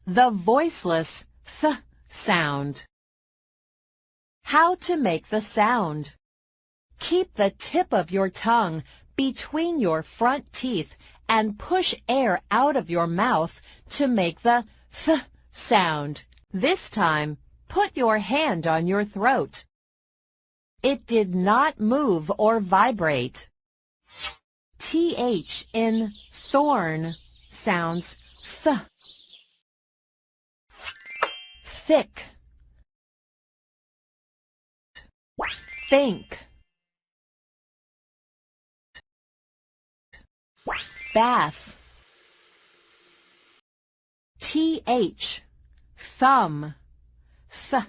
the voiceless th sound. How to make the sound. Keep the tip of your tongue between your front teeth and push air out of your mouth to make the th sound. This time, put your hand on your throat. It did not move or vibrate. TH in thorn sounds th. Thick. Think. Bath. TH thumb. Th.